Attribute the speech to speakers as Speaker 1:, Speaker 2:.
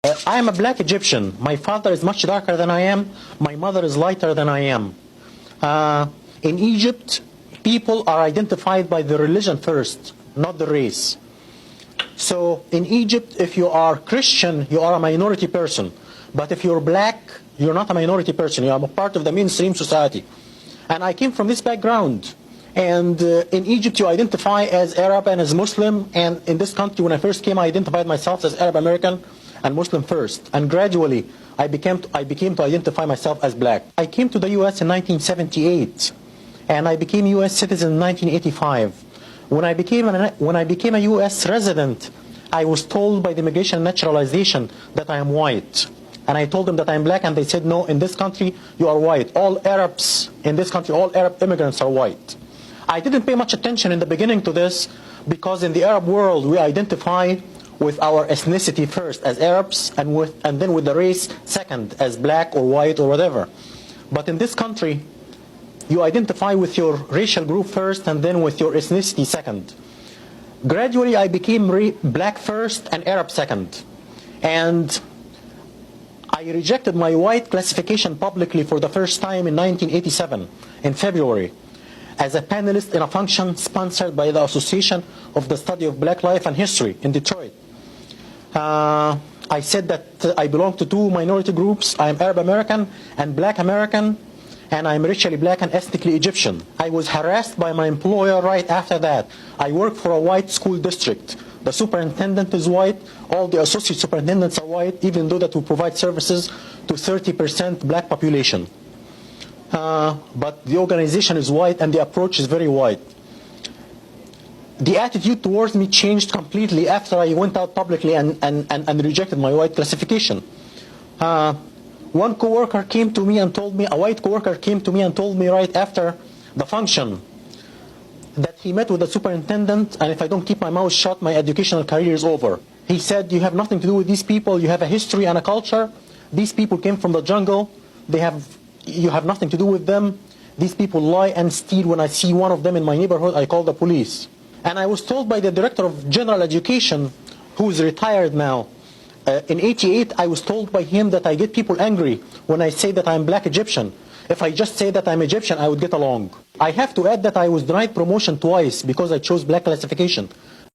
Speaker 1: I am a black Egyptian. My father is much darker than I am. My mother is lighter than I am. In Egypt, people are identified by the religion first, not the race. So in Egypt, if you are Christian, you are a minority person. But if you're black, you're not a minority person. You are a part of the mainstream society. And I came from this background. And in Egypt, you identify as Arab and as Muslim. And in this country, when I first came, I identified myself as Arab American and Muslim first. And gradually, I became to identify myself as black. I came to the U.S. in 1978. And I became a U.S. citizen in 1985. When I became a U.S. resident, I was told by the Immigration and Naturalization that I am white. And I told them that I'm black, and they said, no, in this country, you are white. All Arabs in this country, all Arab immigrants are white. I didn't pay much attention in the beginning to this, because in the Arab world, we identify with our ethnicity first as Arabs, and then with the race second as black or white or whatever. But in this country, you identify with your racial group first and then with your ethnicity second. Gradually, I became black first and Arab second. And I rejected my white classification publicly for the first time in 1987, in February, as a panelist in a function sponsored by the Association of the Study of Black Life and History in Detroit. I said that I belong to two minority groups. I am Arab American and Black American, and I'm racially black and ethnically Egyptian. I was harassed by my employer right after that. I work for a white school district. The superintendent is white. All the associate superintendents are white, even though that we provide services to 30% black population. But the organization is white and the approach is very white. The attitude towards me changed completely after I went out publicly and rejected my white classification. One coworker came to me and told me, a white coworker came to me and told me right after the function that he met with the superintendent, and if I don't keep my mouth shut, my educational career is over. He said, you have nothing to do with these people, you have a history and a culture. These people came from the jungle, you have nothing to do with them. These people lie and steal. When I see one of them in my neighborhood, I call the police. And I was told by the director of general education, who is retired now, in '88, I was told by him that I get people angry when I say that I'm black Egyptian. If I just say that I'm Egyptian, I would get along. I have to add that I was denied promotion twice because I chose black classification.